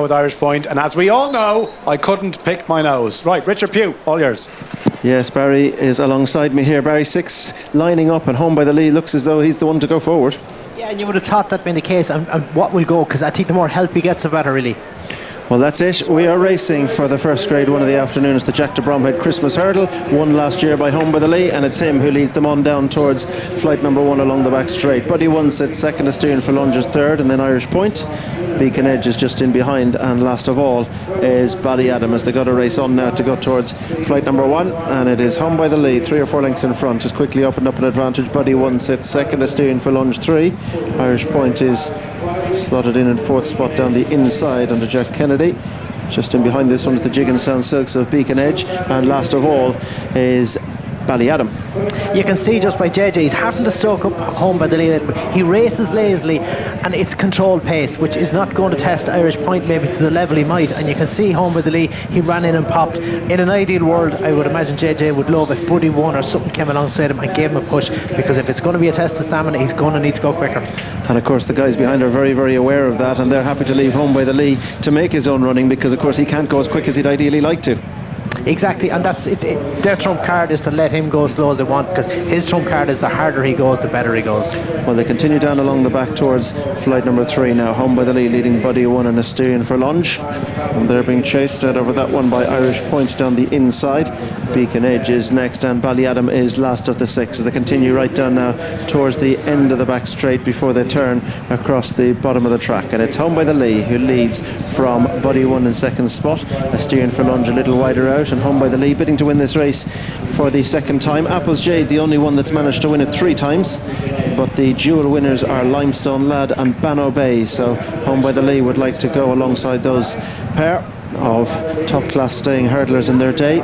With Irish Point, and as we all know, I couldn't pick my nose. Right, Richard Pugh, all yours. Yes, Barry is alongside me here. Barry 6 lining up and Home by the Lead. Looks as though he's the one to go forward. Yeah, and you would have thought that being the case, and what will go, because I think the more help he gets, the better, really. Well, that's it. We are racing for the first grade one of the afternoon. It's the Jack de Bromhead Christmas Hurdle, won last year by Home by the Lee, and it's him who leads them on down towards flight number 1 along the back straight. Buddy 1 sits second, Asterion Forlonge is third, and then Irish Point. Beacon Edge is just in behind, and last of all is Ballyadam as they got a race on now to go towards flight number 1, and it is Home by the Lee, 3 or 4 lengths in front, just quickly opened up an advantage. Buddy 1 sits second, Asterion Forlonge 3. Irish Point is slotted in 4th spot down the inside under Jack Kennedy. Just in behind this one's the Jig and Sound Silks of Beacon Edge, and last of all is Ballyadam. You can see just by JJ, he's having to stoke up Home by the Lead. He races lazily, and it's controlled pace, which is not going to test Irish Point maybe to the level he might. And you can see Home by the Lead, he ran in and popped. In an ideal world, I would imagine JJ would love if Buddy 1 or something came alongside him and gave him a push, because if it's going to be a test of stamina, he's going to need to go quicker. And of course the guys behind are very, very aware of that, and they're happy to leave Home by the Lee to make his own running, because of course he can't go as quick as he'd ideally like to. Exactly, and that's their trump card is to let him go as slow as they want, because his trump card is the harder he goes, the better he goes. Well, they continue down along the back towards flight number 3 now. Home by the Lead leading Buddy 1 and Asterion Forlonge, and they're being chased out over that one by Irish Point down the inside. Beacon Edge is next, and Ballyadam is last of the 6 as they continue right down now towards the end of the back straight before they turn across the bottom of the track. And it's Home by the Lee who leads from Buddy 1 in second spot, Asterion Forlonge a little wider out, and Home by the Lee bidding to win this race for the second time. Apples Jade, the only one that's managed to win it 3 times, but the dual winners are Limestone Lad and Banno Bay, so Home by the Lee would like to go alongside those pair of top class staying hurdlers in their day.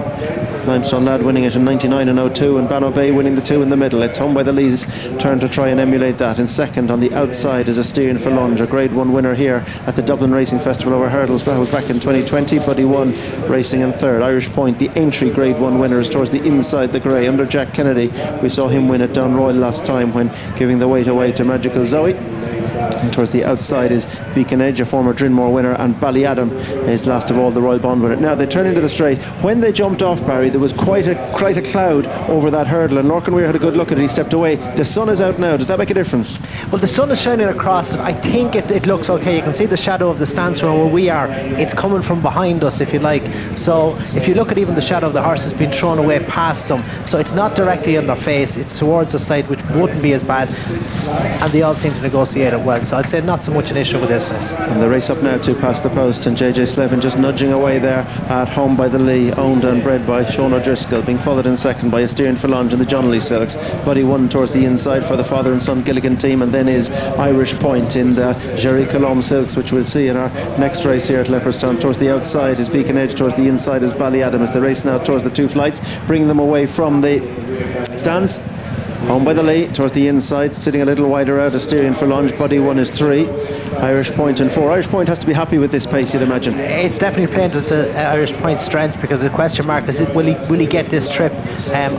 Limestone Lad winning it in 99 and 02, and Banno Bay winning the 2 in the middle. It's Home by the Lee's turn to try and emulate that. In second on the outside is Asterion Forlonge, a grade 1 winner here at the Dublin Racing Festival over hurdles. That was back in 2020. Buddy 1 racing in third. Irish Point, the entry grade 1 winner, is towards the inside the grey under Jack Kennedy. We saw him win at Downroyal last time when giving the weight away to Magical Zoe. And towards the outside is Beacon Edge, a former Drinmore winner, and Ballyadam is last of all the Royal Bond winner. Now they turn into the straight. When they jumped off, Barry, there was quite a cloud over that hurdle, and Lorcan Weir had a good look at it. He stepped away. The sun is out now. Does that make a difference? Well, the sun is shining across it. I think it looks okay. You can see the shadow of the stance from where we are. It's coming from behind us, if you like. So if you look at even the shadow of the horse has been thrown away past them. So it's not directly on their face. It's towards the side, which wouldn't be as bad. And they all seem to negotiate it well. So I'd say not so much an issue with this race. And the race up now to past the post, and JJ Slevin just nudging away there at Home by the Lee, owned and bred by Sean O'Driscoll, being followed in second by Asterion Forlonge and the Johnley Silks. Buddy 1 towards the inside for the father and son Gilligan team, and then is Irish Point in the Jerry Colombe Silks, which we'll see in our next race here at Leopardstown. Towards the outside is Beacon Edge, towards the inside is Ballyadam as the race now towards the 2 flights, bringing them away from the stands. Home by the Lee towards the inside, sitting a little wider out, Asterion Forlonge. Buddy 1 is 3, Irish Point in 4. Irish Point has to be happy with this pace, you'd imagine. It's definitely playing to the Irish Point strengths, because the question mark is, will he get this trip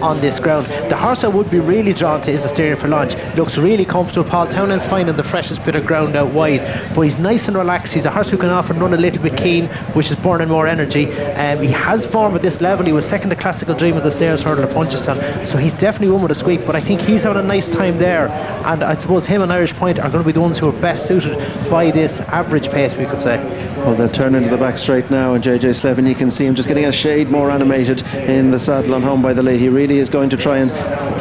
on this ground? The horse I would be really drawn to is Asterion Forlonge. Looks really comfortable. Paul Townend's finding the freshest bit of ground out wide, but he's nice and relaxed. He's a horse who can often run a little bit keen, which is burning more energy. He has form at this level. He was second to Classical Dream of the Stairs hurdle at Punchestown, so he's definitely one with a squeak, but I think he's having a nice time there, and I suppose him and Irish Point are going to be the ones who are best suited by this average pace, we could say. Well, they'll turn into the back straight now, and JJ Slevin, you can see him just getting a shade more animated in the saddle on Home by the Lee. He really is going to try and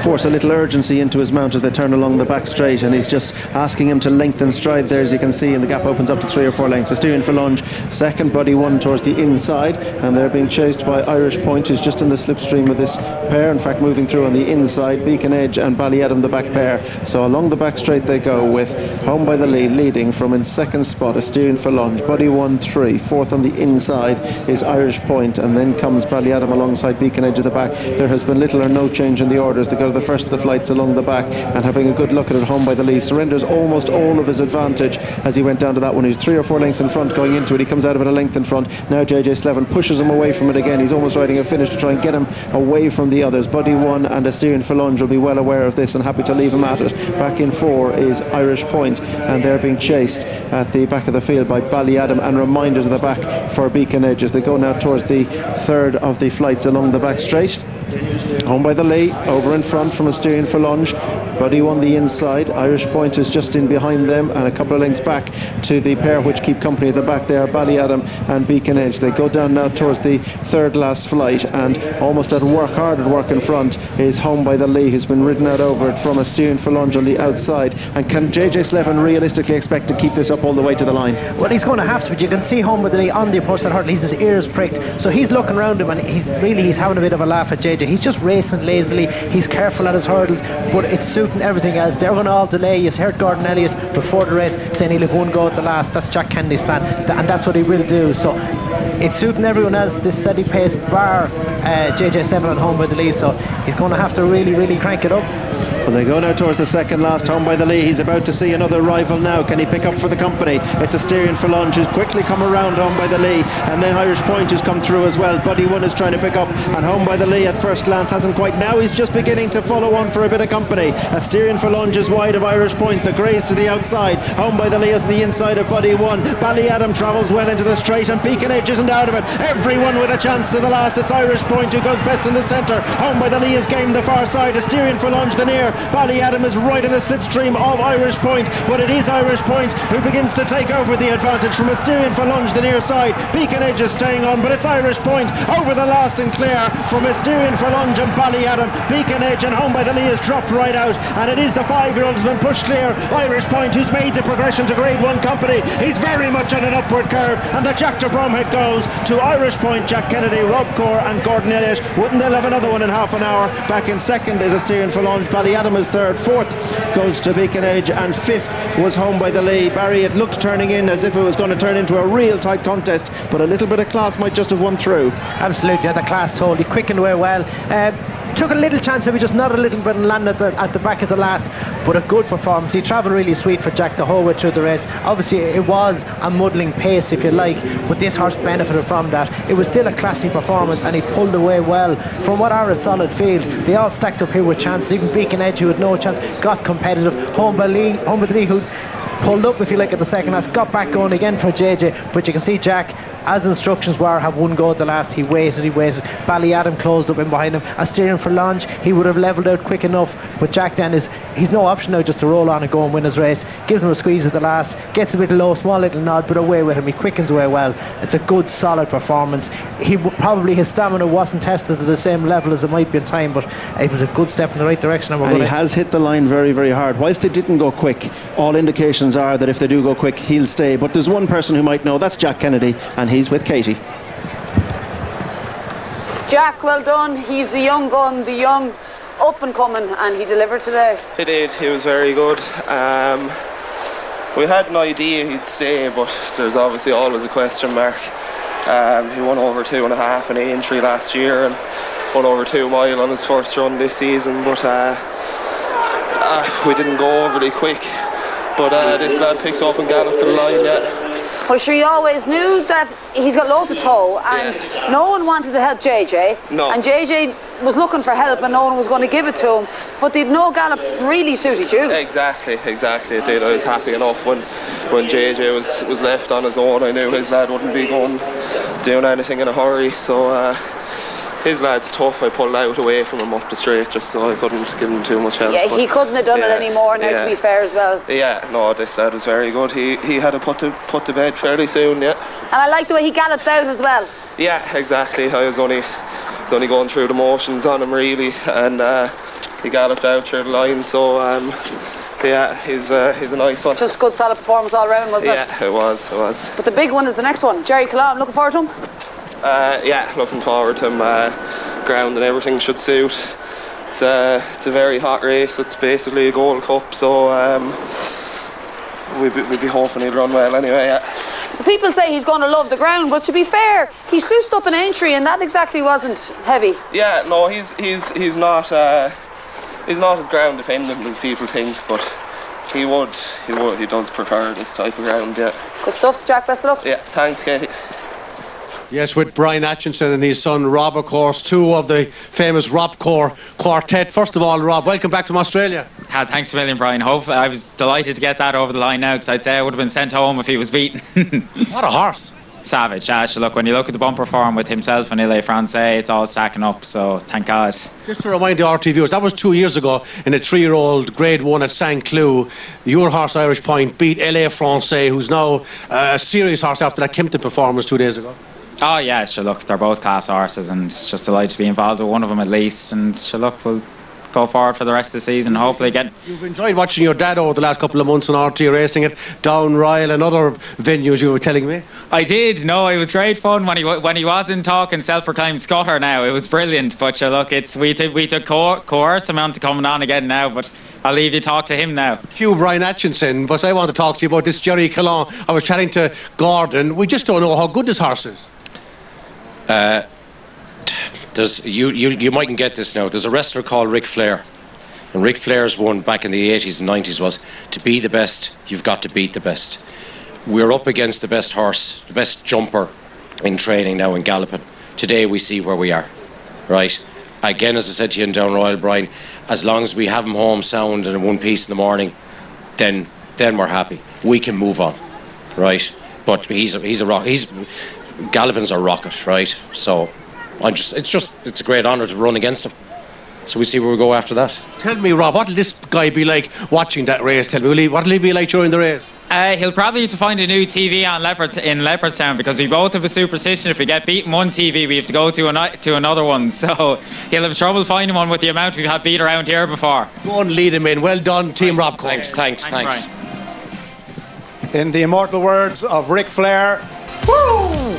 force a little urgency into his mount as they turn along the back straight, and he's just asking him to lengthen stride there, as you can see, and the gap opens up to 3 or 4 lengths. Asterion Forlonge second, Buddy 1 towards the inside, and they're being chased by Irish Point, who's just in the slipstream of this pair, in fact moving through on the inside. Beacon Edge and Ballyadam the back pair. So along the back straight they go, with Home by the Lee leading from in second spot, Asterion Forlonge. Buddy 1, 3. Fourth on the inside is Irish Point, and then comes Ballyadam alongside Beacon Edge at the back. There has been little or no change in the orders. They go to the first of the flights along the back, and having a good look at it, Home by the Lee surrenders almost all of his advantage as he went down to that one. He's 3 or 4 lengths in front going into it. He comes out of it a length in front. Now JJ Slevin pushes him away from it again. He's almost riding a finish to try and get him away from the others. Buddy 1 and Asterion Forlonge will be well away aware of this and happy to leave him at it. Back in 4 is Irish Point, and they're being chased at the back of the field by Ballyadam, and reminders at the back for Beacon Edge as they go now towards the third of the flights along the back straight. Home by the Lee, over in front from Asterion Forlonge. Buddy on the inside. Irish Point is just in behind them, and a couple of lengths back to the pair which keep company at the back there, Ballyadam and Beacon Edge. They go down now towards the third last flight, and almost at hard at work in front is Home by the Lee, who's been ridden out over it from Asterion Forlonge on the outside. And can JJ Slevin realistically expect to keep this up all the way to the line? Well, he's going to have to, but you can see Home by the Lee on the approach to the hurdle. His ears pricked, so he's looking around him, and he's having a bit of a laugh at JJ. He's just racing lazily. He's careful at his hurdles, but it's suiting everything else. They're going to all delay. You heard Gordon Elliott before the race saying he'll have one go at the last. That's Jack Kennedy's plan, and that's what he will do. So it's suiting everyone else, this steady pace, bar JJ Slevin on Home by the Lee. So he's going to have to really crank it up. Well, they go now towards the second last, Home by the Lee. He's about to see another rival now. Can he pick up for the company? It's Asterion Forlonge who's quickly come around Home by the Lee, and then Irish Point who's come through as well. Buddy One is trying to pick up, and Home by the Lee at first glance hasn't quite. Now he's just beginning to follow on for a bit of company. Asterion Forlonge is wide of Irish Point. The greys to the outside. Home by the Lee is the inside of Buddy One. Ballyadam travels well into the straight, and Beacon Edge isn't out of it. Everyone with a chance to the last. It's Irish Point who goes best in the centre. Home by the Lee is gained the far side. Asterion Forlonge the near. Ballyadam is right in the slipstream of Irish Point, but it is Irish Point who begins to take over the advantage from Asterion Forlonge the near side. Beacon Edge is staying on, but it's Irish Point over the last and clear from Asterion Forlonge and Ballyadam. Beacon Edge and Home by the Lee is dropped right out, and it is the 5-year-old who's been pushed clear. Irish Point, who's made the progression to Grade 1 company, he's very much on an upward curve, and the Jack to Bromhead goes to Irish Point, Jack Kennedy, Rob Core and Gordon Elliott. Wouldn't they have another one in half an hour? Back in second is Asterion Forlonge. Ballyadam is third. Fourth goes to Beacon Edge, and fifth was Home by the Lee. Barry, it looked turning in as if it was going to turn into a real tight contest, but a little bit of class might just have won through. Absolutely, and the class told. He quickened away well. Took a little chance, maybe just not a little bit, and landed at the back of the last, but a good performance. He travelled really sweet for Jack the whole way through the race. Obviously it was a muddling pace, if you like, but this horse benefited from that. It was still a classy performance, and he pulled away well from what are a solid field. They all stacked up here with chances. Even Beacon Edge, who had no chance, got competitive. Home by the Lee, who pulled up, if you like, at the second last, got back going again for JJ, but you can see Jack, as instructions were, have one go at the last. He waited. Ballyadam closed up in behind him. Asterion Forlonge, he would have levelled out quick enough, but Jack then he's no option now just to roll on and go and win his race. Gives him a squeeze at the last, gets a bit low, small little nod, but away with him. He quickens away well. It's a good, solid performance. Probably his stamina wasn't tested at the same level as it might be in time, but it was a good step in the right direction. And he has hit the line very, very hard. Whilst they didn't go quick, all indications are that if they do go quick, he'll stay. But there's one person who might know. That's Jack Kennedy, and he's with Katie. Jack, well done. He's the young gun, the young up and coming, and he delivered today. He did. He was very good. We had an idea he'd stay, but there's obviously always a question mark. He won over 2.5 in Aintree last year and won over 2 mile on his first run this season, but we didn't go overly quick. But this lad picked up and galloped to the line, yeah. Well, sure, you always knew that he's got loads of toe, and no one wanted to help JJ. No. And JJ was looking for help, and no one was going to give it to him. But the no gallop really suited you. Exactly, it did. I was happy enough when JJ was left on his own. I knew his lad wouldn't be doing anything in a hurry, so his lad's tough. I pulled out away from him up the straight just so I couldn't give him too much help. Yeah, he couldn't have done it anymore now, to be fair as well. Yeah, no, this lad was very good. He had to put to bed fairly soon, yeah. And I like the way he galloped down as well. Yeah, exactly. I was only going through the motions on him really, and he galloped out through the line, so yeah, he's a nice one. Just good solid performance all round, wasn't it? Yeah, it was. But the big one is the next one, Jerry Colomb. Looking forward to him? Yeah, looking forward to him. Ground and everything should suit. It's a very hot race. It's basically a Gold Cup, so we'd be hoping he'll run well anyway. Yeah. The people say he's going to love the ground, but to be fair, he soused up an entry, and that exactly wasn't heavy. Yeah, no, he's not as ground dependent as people think, but he does prefer this type of ground. Yeah. Good stuff, Jack. Best of luck. Yeah, thanks, Katie. Yes, with Brian Atkinson and his son Rob, of course, two of the famous Rob Core quartet. First of all, Rob, welcome back from Australia. Thanks a million, Brian. I was delighted to get that over the line now, because I'd say I would have been sent home if he was beaten. What a horse. Savage. Look, when you look at the bumper form with himself and Ile Francais, it's all stacking up, so thank God. Just to remind the RT viewers, that was 2 years ago in a 3-year-old Grade 1 at St. Cloud. Your horse, Irish Point, beat Ile Francais, who's now a serious horse after that Kimpton performance 2 days ago. Oh yeah, sure, look, they're both class horses, and just delighted to be involved with one of them at least, and sure, look, we'll go forward for the rest of the season, hopefully get... You've enjoyed watching your dad over the last couple of months on RT racing it down Royal and other venues, you were telling me. I did. No, it was great fun when he wasn't talking self-proclaimed scutter. Now it was brilliant. But sure, look, we took coerce amount to coming on again now. But I'll leave you talk to him now. Cue Brian Atkinson, but I want to talk to you about this Jerry Callan. I was chatting to Gordon. We just don't know how good this horse is. You mightn't get this now. There's a wrestler called Ric Flair, and Ric Flair's one back in the 80s and 90s was, to be the best, you've got to beat the best. We're up against the best horse, the best jumper in training now in galloping. Today we see where we are, right? Again, as I said to you in Down Royal, Brian, as long as we have him home sound and in one piece in the morning, then we're happy. We can move on, right? But he's a rock. Galloping's a rocket, right? So it's a great honour to run against him. So we see where we go after that. Tell me, Rob, what'll this guy be like watching that race? Tell me, what'll he be like during the race? He'll probably need to find a new TV on in Leopardstown, because we both have a superstition: if we get beaten one TV, we have to go to another one. So he'll have trouble finding one with the amount we've had beat around here before. Go and lead him in. Well done, Team Rob. Thanks. Brian. In the immortal words of Ric Flair, woo!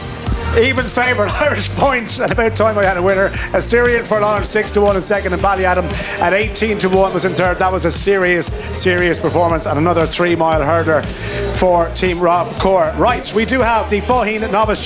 Even favourite Irish Point, and about time I had a winner. Asterion Forlonge 6-1 in second, and Ballyadam at 18-1 was in third. That was a serious performance, and another 3-mile hurdler for Team Rob Core. Right, we do have the Faugheen Novice